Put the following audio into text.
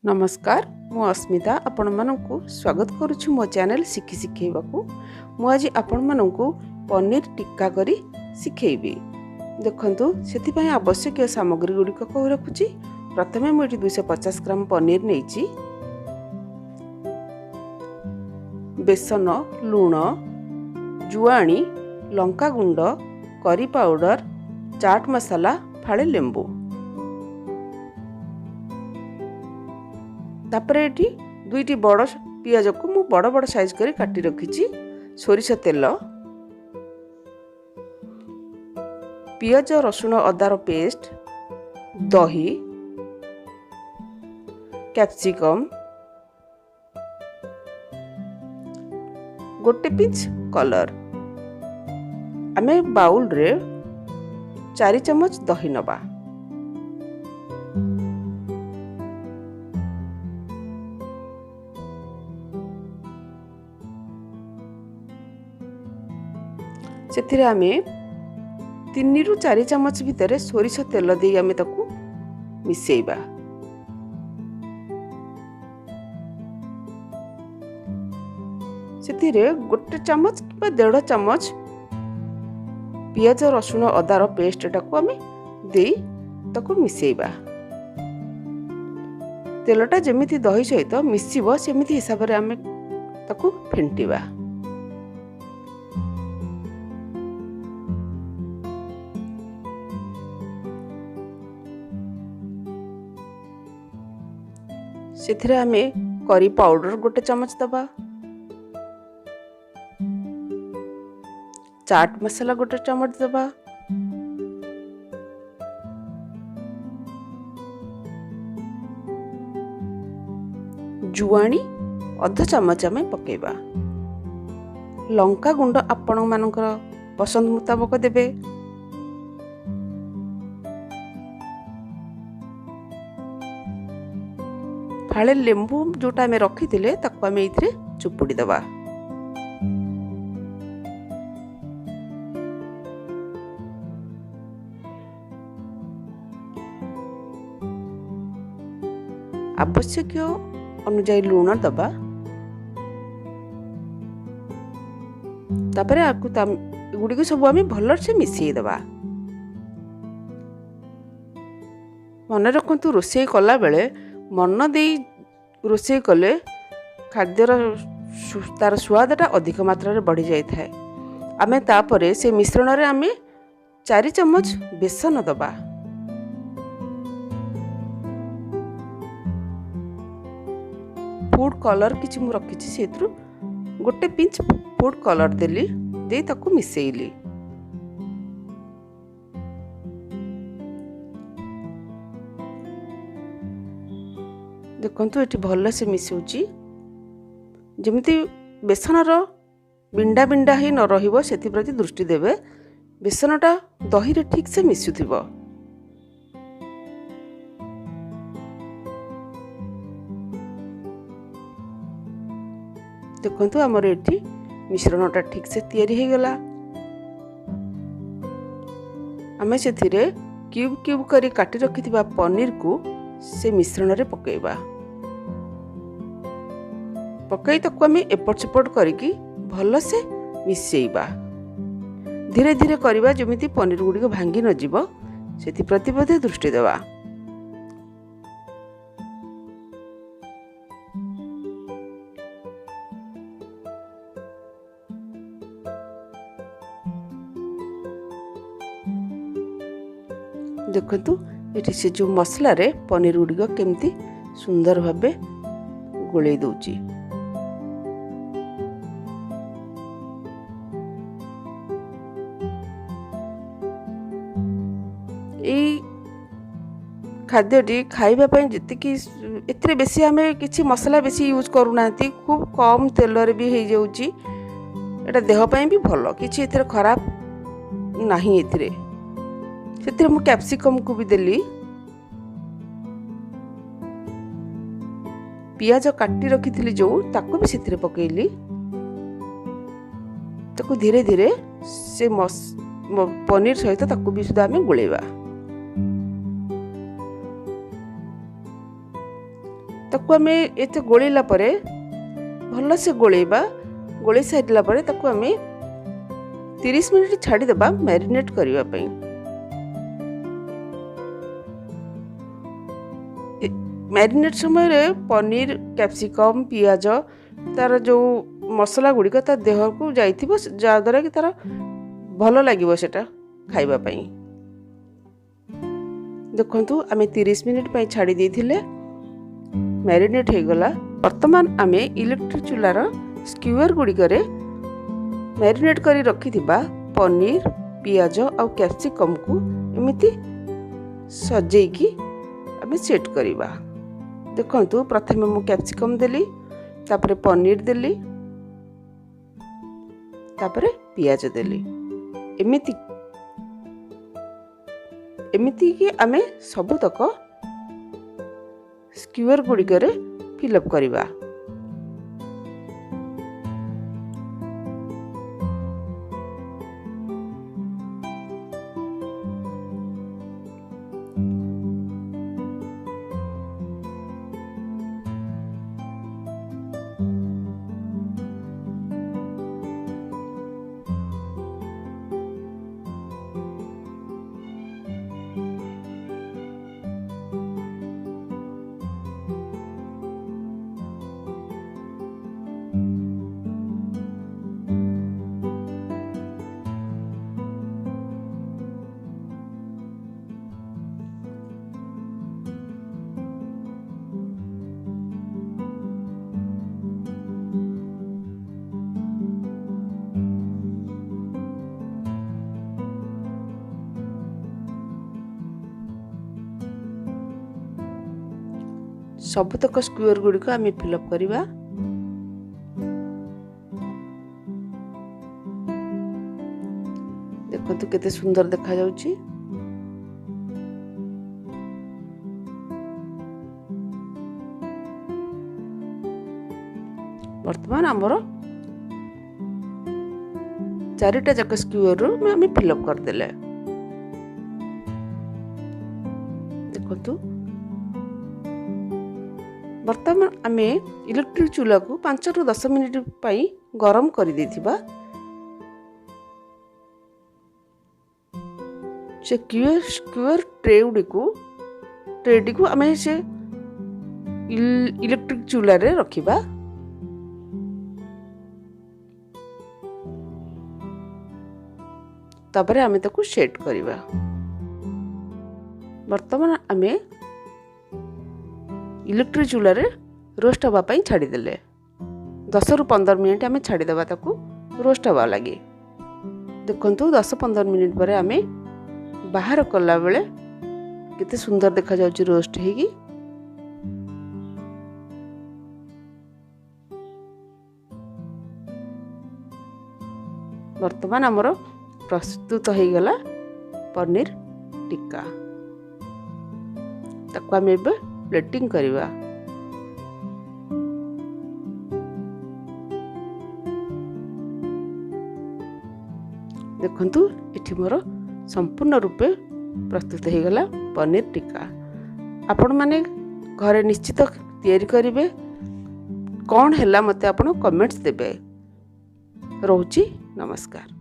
नमस्कार मु अस्मिता आपण मानकु स्वागत करुछु मो चैनल शिखी शिखेइबाकू मु आज आपण मानकु पनीर टिक्का करी शिखेइबी। देखंतु सेति पय आवश्यक सामग्री गुडी को कह रखुची। प्रथमे मु 250 ग्राम पनीर नेइची, बेसन, लूण, जुआणी, लंका गुंड, करी पाउडर, चाट मसाला, फाळे लेंबू। तापर एटी दुईटी बड़ पियाज को मु बड़ बड़ साइज करी काटी रखी। सोरिष तेल, पियाज रसुण अदार पेस्ट, दही, कैप्सिकम, गोटे पिंच कलर। आमे बाउल रे 4 चम्मच दही नबा। सेथिरे आमे 3 रु 4 चम्मच भितर सोरिष तेल दे आमे ताकू मिसेइबा। सेथिरे गोटे चम्मच कि 1.5 चम्मच पियाज रसुण अदार पेस्ट टाकू आमे दे ताकू मिसेइबा। तेलटा जेमिति दही सहित मिसिबो सेमिति हिसाब रे आमे ताकू फेंटिबा। सेथिरे आमे करी पाउडर गोटे चम्मच दबा, चाट मसाला गोटे चम्मच दबा, जुआणी अध चम्मच आमे पकेबा। लंका गुंड आपण मानकर पसंद मुताबक देबे। फाळे लेंबू जोटा आमे रखी थिले ताकू आमे इथरे चुपुड़ी दबा। आवश्यक अनुसार लूण दबा। तापरे आकु गुडी को सब आमे भल्ल से मिसई दबा। मन रखंतु रोषेई कला बेले मन दे रोषेई कले खाद्यर तार स्वादटा अधिक मात्रा रे बढ़ी जाय थाए। आमे तापरे से मिश्रण रे आमे 4 चम्मच बेसन दबा। फूड कलर किछि मु रखिछि सेत्रु गोटे पिंच फूड कलर देली दे ताकू मिसेइली। देखंतु एटी भल्ल से मिसुची। जेमिति बेसनर बिंडा बिंडा ही न रहिबो सेति प्रति दृष्टि देबे। बेसनटा दही रे ठीक से मिसुथिबो। देखंतु हमर एटी मिश्रणटा ठीक से तयारी हे गेला। आमे सेथिरे क्यूब क्यूब करी काटी रखिथिबा पनीर को से मिश्रण रे पकेइबा। पकई ताकू आमे एपट सेपट करिकी भल से मिसेइबा। धीरे धीरे करिबा जेमिति पनीर गुडी को भांगी न जिवो सेति प्रति बधे दृष्टि देबा। देखंतु एठी से जो मसला रे पनीर गुडी को केमती सुंदर भाबे गोळेई दउची। खाद्यटी खाइबा पय जतिकी एथरे बेसी आमे किछि मसला बेसी यूज करू नांती। खूब कम तेल रे भी हे जाउची। एटा देह पय भी भलो किछि एथरे खराब नाही। एथरे सेथरे मु कैप्सिकम को भी देली। पियाज काटी रखी थिली जो ताको भी सेथरे पकेइली। ताको धीरे धीरे से पनीर सहित ताको भी सुदा आमे गोळेबा। ताकू आमे एते गोळीला परे भल से गोळेबा गोळी साइडला परे ताकू आमे 30 मिनिट छाड़ी देबा मैरिनेट करिवा पई। मैरिनेट समय रे पनीर कैप्सिकम पियाज तार जो मसला गुड़िक ता देह को जाइथिबो जाद्वारा कि तार भल लागिबो सेटा खाइबा पई। देखंतु आमे 30 मिनिट पई छाड़ी देथिले मैरिनेट हे गला। वर्तमान आमे इलेक्ट्रिक चूल्हार स्क्यूअर गुड़िकरे मैरिनेट करी रखिथिबा पनीर पियाज आ कैप्सिकम को एमिति सजेकी आमे सेट करिबा। देखंतु प्रथमे मु कैप्सिकम देली तापरे पनीर देली तापरे पियाज देली एमिति कि आमे सबुतक स्क्यूअर गुड़िकरे फिलअप करिबा। सबुतक स्क्यूअर गुड़िक आम फिलअप करवा। देखो केते सुंदर देखा जाउची। वर्तमान आमर 4टा जाक स्क्यूअर आम फिलअप करदेले। देखो वर्तमान आमे इलेक्ट्रिक चूल्हा को 5 ରୁ 10 मिनिट पई गरम करि देथिबा। से स्क्यूअर ट्रे को आमे से इलेक्ट्रिक चूल्हा रे रखिबा। तापरे आमे ताकू सेट करिबा। वर्तमान आमे इलेक्ट्रिक चूल्हा रे रोस्ट हवा पई छाड़ी देले। 10 ରୁ 15 मिनिट आमे छाड़ी देबा ताकू रोस्ट हवा लगे। देखंतु 10-15 मिनिट पर आमे बाहर कला बेले केते सुंदर देखा जाउची रोस्ट हेगी। वर्तमान हमर प्रस्तुत हो गला पनीर टिक्का। ताकू आमे प्लेटिंग करिवा। देखंतु एठी मोर संपूर्ण रूपे प्रस्तुत हो गला पनीर टिक्का। आपण माने घरे निश्चित तैयारी करिवे। कौन हैला मते आपण कमेंट्स देबे। रहूची नमस्कार।